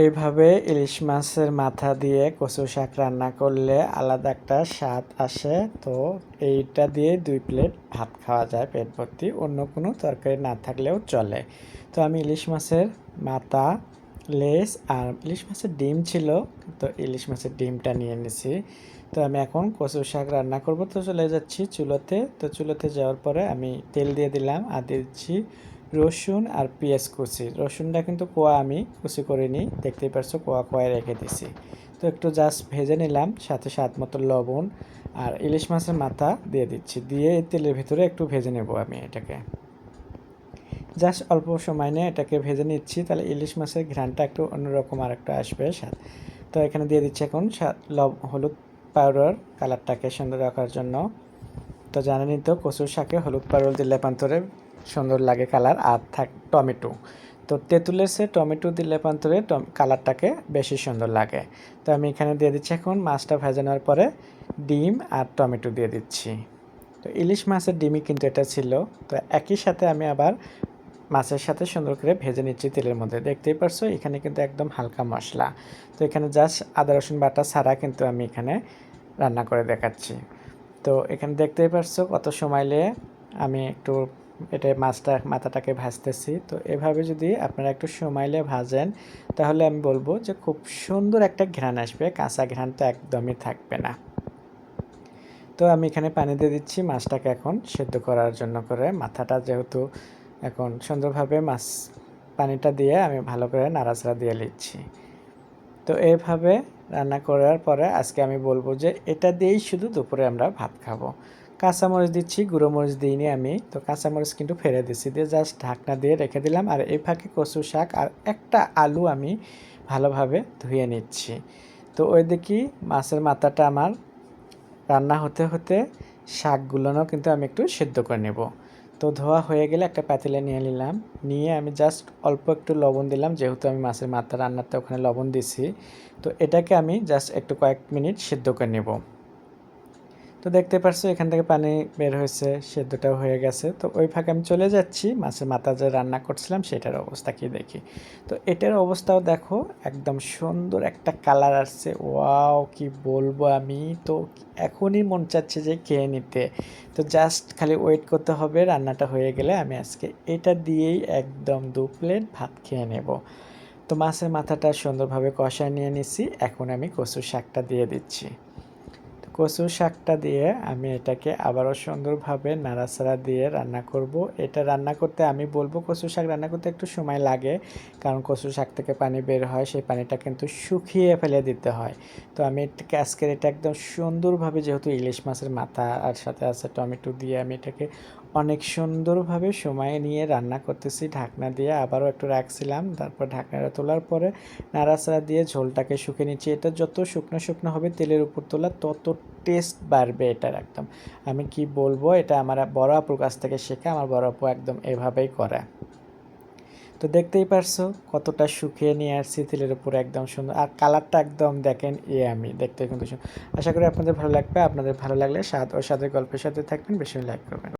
এইভাবে ইলিশ মাছের মাথা দিয়ে কচু শাক রান্না করলে আলাদা একটা স্বাদ আসে। তো এইটা দিয়ে 2 প্লেট ভাত খাওয়া যায় পেট ভর্তি, অন্য কোনো তরকারি না থাকলেও চলে। তো আমি ইলিশ মাছের মাথা, লেজ আর ইলিশ মাছের ডিম ছিল, তো ইলিশ মাছের ডিমটা নিয়ে নিছি। তো আমি এখন কচু শাক রান্না করব, তো চলে যাচ্ছি চুলোতে। তো চুলোতে যাওয়ার পরে আমি তেল দিয়ে দিলাম আর দিচ্ছি রসুন আর পেঁয়াজ কুচি। রসুনটা কিন্তু কোয়া আমি কুচি করিনি, দেখতেই পারছো কোয়া কোয়ায় রেখে দিছি। তো একটু জাস্ট ভেজে নিলাম, সাথে স্বাদ মতো লবণ আর ইলিশ মাছের মাথা দিয়ে দিচ্ছি, দিয়ে এই তেলের ভিতরে একটু ভেজে নেব আমি এটাকে। জাস্ট অল্প সময় নিয়ে এটাকে ভেজে নিচ্ছি, তাহলে ইলিশ মাছের ঘ্রাণটা একটু অন্যরকম আর একটা আসবে স্বাদ। তো এখানে দিয়ে দিচ্ছি এখন হলুদ পাউডার, কালারটাকে সুন্দর রাখার জন্য। তো জানেনই তো কচুর শাকে হলুদ পাউডার দিলে পান্তরে সুন্দর লাগে কালার। আর টমেটো, তো তেঁতুলের সে টমেটো দিলে পান্তরে কালারটাকে বেশি সুন্দর লাগে। তো আমি এখানে দিয়ে দিচ্ছি এখন মাছটা ভেজানোর পরে ডিম আর টমেটো দিয়ে দিচ্ছি। তো ইলিশ মাছের ডিমই কিন্তু এটা ছিল। তো একই সাথে আমি আবার মাছের সাথে সুন্দর করে ভেজে নিচ্ছি তেলের মধ্যে। দেখতেই পারছো এখানে কিন্তু একদম হালকা মশলা। তো এখানে জাস্ট আদা রসুন বাটা ছাড়া কিন্তু আমি এখানে রান্না করে দেখাচ্ছি। তো এখানে দেখতেই পারছো কত সময় নিয়ে আমি একটু এটা মাথাটাকে ভাজতেছি। তো এভাবে যদি আপনারা একটু সময় নিয়ে ভাজেন, তাহলে আমি বলবো যে খুব সুন্দর একটা ঘ্রাণ আসবে, কাঁচা ঘ্রাণ তো একদমই থাকবে না। তো আমি এখানে পানি দিয়ে দিচ্ছি মাছটাকে এখন সেদ্ধ করার জন্য করে। মাথাটা যেহেতু এখন সুন্দরভাবে পানিটা দিয়ে আমি ভালো করে নাড়াচাড়া দিয়ে নিচ্ছি। তো এইভাবে রান্না করার পরে আজকে আমি বলবো যে এটা দিয়েই শুধু দুপুরে আমরা ভাত খাবো। কাঁচামরিচ দিচ্ছি, গুঁড়ো মরিচ দিইনি আমি। তো কাঁচামরিচ কিন্তু ফেলে দিচ্ছি, দিয়ে জাস্ট ঢাকনা দিয়ে রেখে দিলাম। আর এই ফাঁকে কচু শাক আর একটা আলু আমি ভালোভাবে ধুয়ে নিচ্ছি। তো ওই দেখি মাছের মাথাটা আমার রান্না হতে হতে শাকগুলোও কিন্তু আমি একটু সেদ্ধ করে নেব। তো ধোয়া হয়ে গেলে একটা পাতিলে নিয়ে নিলাম, নিয়ে আমি জাস্ট অল্প একটু লবণ দিলাম, যেহেতু আমি মাছের মাথা রান্নাতে ওখানে লবণ দিছি। তো এটাকে আমি জাস্ট একটু কয়েক মিনিট সেদ্ধ করে নেব। তো দেখতে পারছো এখান থেকে পানি বের হয়েছে, সেদ্ধটাও হয়ে গেছে। তো ওই ফাঁকে আমি চলে যাচ্ছি মাছের মাথা যে রান্না করছিলাম সেটার অবস্থা কি দেখি। তো এটার অবস্থাও দেখো একদম সুন্দর একটা কালার আসছে। ওয়াও, কি বলবো আমি, তো এখনই মন চাচ্ছে যে খেয়ে নিতে। তো জাস্ট খালি ওয়েট করতে হবে, রান্নাটা হয়ে গেলে আমি আজকে এটা দিয়েই একদম 2 প্লেট ভাত খেয়ে নেব। তো মাছের মাথাটা সুন্দরভাবে কষায় নিয়ে নিছি, এখন আমি কচু শাকটা দিয়ে দিচ্ছি। কচু শাকটা দিয়ে আমি এটাকে আবারও সুন্দরভাবে নাড়াচাড়া দিয়ে রান্না করব। এটা রান্না করতে আমি বলবো কচু শাক রান্না করতে একটু সময় লাগে, কারণ কচু শাক থেকে পানি বের হয়, সেই পানিটা কিন্তু শুকিয়ে ফেলে দিতে হয়। তো আমি এটাকে আজকের এটা একদম সুন্দরভাবে, যেহেতু ইলিশ মাছের মাথা আর সাথে আছে টমেটো দিয়ে, আমি এটাকে অনেক সুন্দরভাবে সময় নিয়ে রান্না করতেছি। ঢাকনা দিয়ে আবারও একটু রাখছিলাম, তারপর ঢাকনাটা তোলার পরে নাড়াচাড়া দিয়ে ঝোলটাকে শুকিয়ে নিচ্ছি। এটা যত শুকনো শুকনো হবে তেলের উপর তোলা, তত টেস্ট বাড়বে এটার একদম। আমি কি বলবো, এটা আমার বড় আপুর কাছ থেকে শেখা, আমার বড় আপু একদম এভাবেই করে। তো দেখতেই পারছো কতটা শুকিয়ে নিয়ে আসছি তেলের উপরে, একদম সুন্দর। আর কালারটা একদম দেখেন আমি দেখতে কিন্তু সুন্দর। আশা করি আপনাদের ভালো লাগবে। আপনাদের ভালো লাগলে স্বাদ ও স্বাদের গল্পের সাথে থাকবেন, বেশি লাইক করবেন।